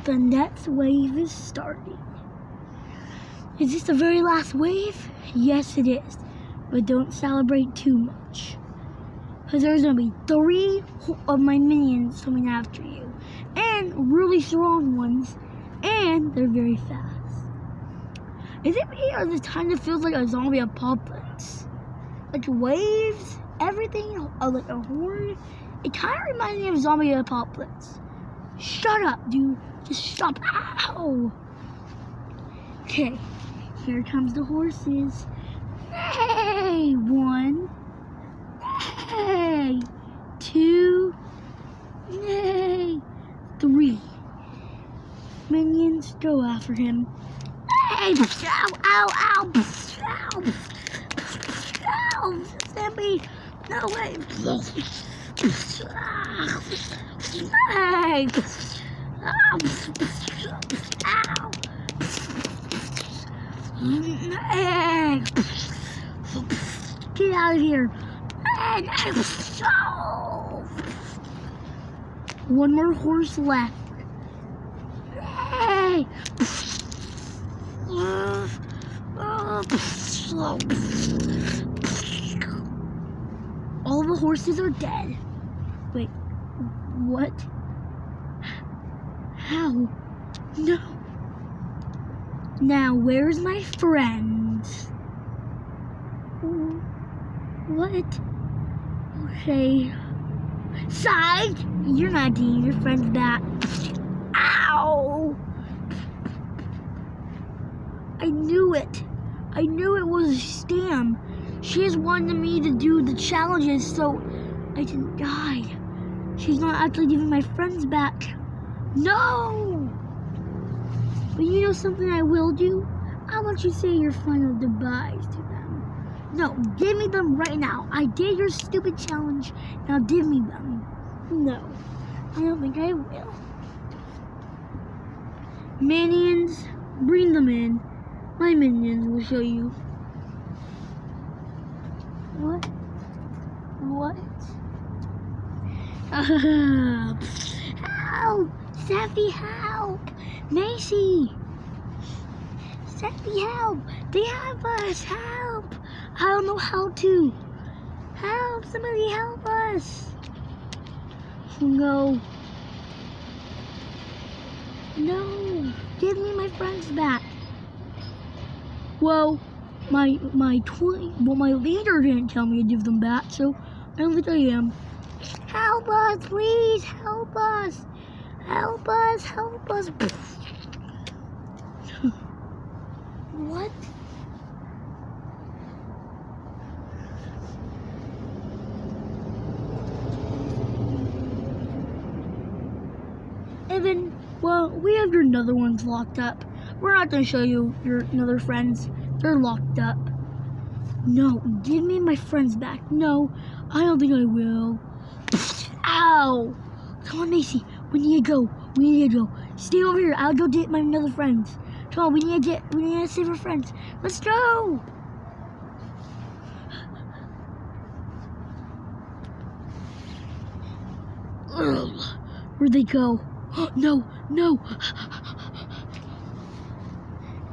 The next wave is starting. Is this the very last wave? Yes, it is. But don't celebrate too much. Because there's going to be 3 of my minions coming after you. And really strong ones. And they're very fast. Is it me or this kind of feels like a zombie apocalypse? Like waves, everything, like a horde. It kind of reminds me of zombie apocalypse. Shut up, dude. Just stop. Ow! Okay, here comes the horses. Hey, 1. Hey, 2. Hey, 3. Minions, go after him. Hey, ow, ow, ow, ow, ow, Sammy, no way. Hey, ow, hey, get out of here. One more horse left. Hey. All the horses are dead. Wait, what? How? No. Now, where's my friends? What? Okay. Side! You're not getting your friends back. Ow! I knew it. I knew it was a scam. She just wanted me to do the challenges so I didn't die. She's not actually giving my friends back. No! But you know something I will do? I'll let you say your final goodbyes to them. No, give me them right now. I did your stupid challenge. Now give me them. No, I don't think I will. Minions, bring them in. My minions will show you. What? Help! Steffi, help! Macy! Steffi, help! They have us! Help! I don't know how to. Help! Somebody help us! No. No! Give me my friends back! Well, my leader didn't tell me to give them back, so I don't think I am. Help us, please! Help us! Help us! Help us! What? And then, well, we have your other ones locked up. We're not going to show you your other friends. They're locked up. No, give me my friends back. No, I don't think I will. Ow! Come on, Macy. We need to go. We need to go. Stay over here. I'll go get my other friends. Come on, we need to save our friends. Let's go! Ugh. Where'd they go? No, no.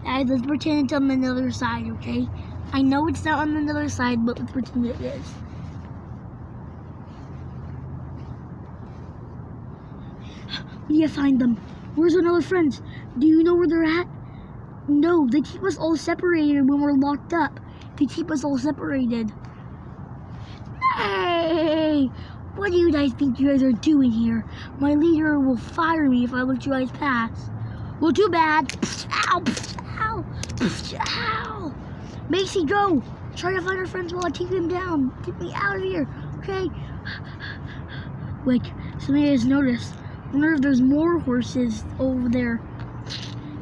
Guys, let's pretend it's on the other side, okay? I know it's not on the other side, but let's pretend it is. We need to find them. Where's our other friends? Do you know where they're at? No, they keep us all separated when we're locked up. They keep us all separated. Hey! What do you guys think you guys are doing here? My leader will fire me if I let you guys pass. Well, too bad. Ow! Ow! Ow! Macy, go! Try to find our friends while I take them down. Get me out of here, okay? Wait, somebody has noticed. I wonder if there's more horses over there.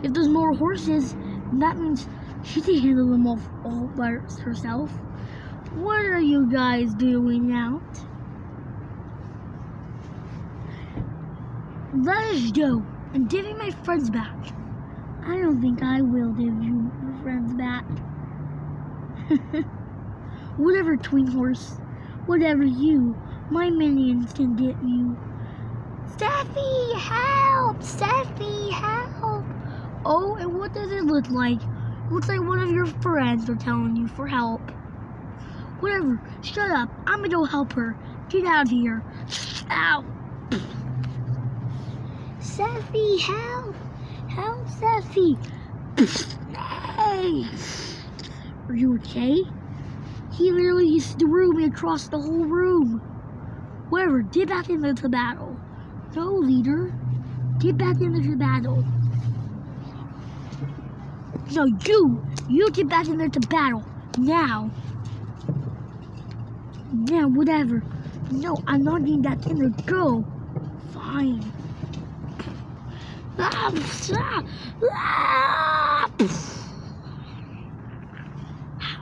If there's more horses, that means she can handle them all by herself. What are you guys doing out? Let us go and give me my friends back. I don't think I will give you your friends back. Whatever, Twin Horse. Whatever you, my minions can get you. Steffi, help! Steffi, help! Oh, and what does it look like? It looks like one of your friends are telling you for help. Whatever, shut up. I'm gonna go help her. Get out of here. Ow. Seffi, help. Help, Seffi. Hey. Are you okay? He literally just threw me across the whole room. Whatever, get back into the battle. No, leader. Get back into the battle. No, you get back in there to battle. Now. Yeah, whatever. No, I'm not getting back in there. Go. Fine. How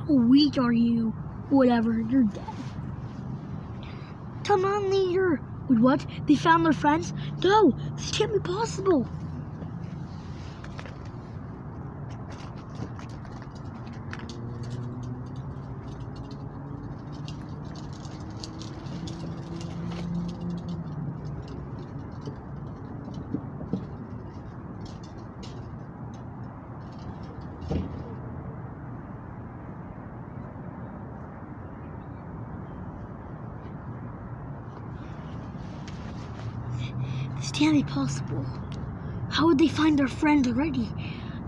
weak are you? Whatever, you're dead. Come on, leader. Wait, what? They found their friends? No, this can't be possible. This can't be possible. How would they find their friends already?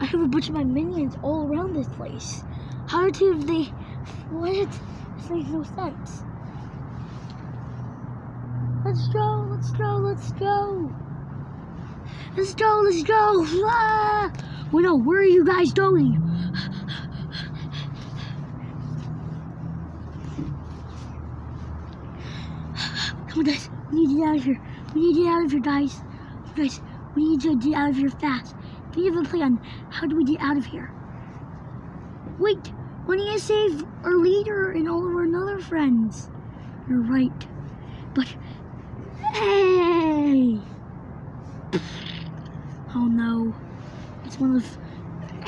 I have a bunch of my minions all around this place. How did they... What? This makes no sense. Let's go, let's go, let's go. Let's go, let's go. Ah! Wait, no, where are you guys going? Come on, guys. We need to get out of here. We need to get out of here, guys. Guys, we need to get out of here fast. We have a plan. How do we get out of here? Wait, we need to save our leader and all of our other friends. You're right. But, hey! Oh no. It's one of...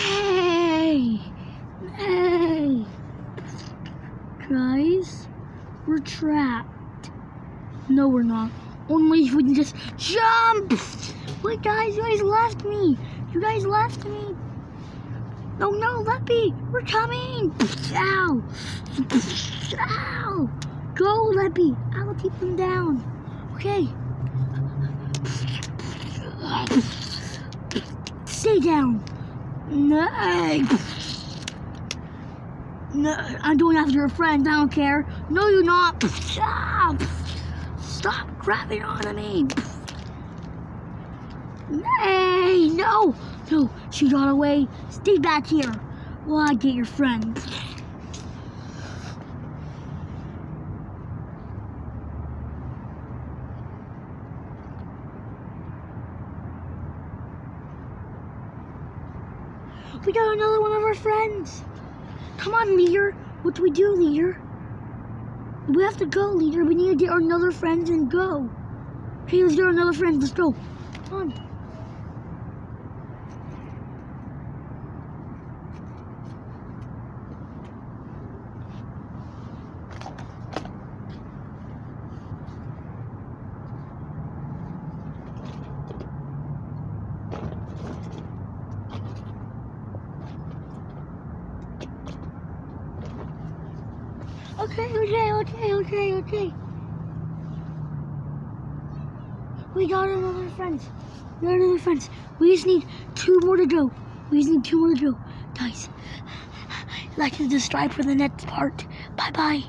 Hey! Hey! Guys, we're trapped. No, we're not. Only if we can just jump! Wait, guys, you guys left me. You guys left me. No, let me. We're coming. Ow. Ow. Go, Leppy. I will keep them down. Okay. Stay down. No. No, I'm going after your friends. I don't care. No, you're not. Stop grabbing onto me. Hey, no. No, she got away. Stay back here while I get your friends. We got another one of our friends. Come on, leader. What do we do, leader? We have to go, leader. We need to get our other friends and go. Okay, let's get our other friends. Let's go. Come on. Okay. We got another friends. We just need 2 more to go. Guys, like and subscribe for the next part. Bye-bye.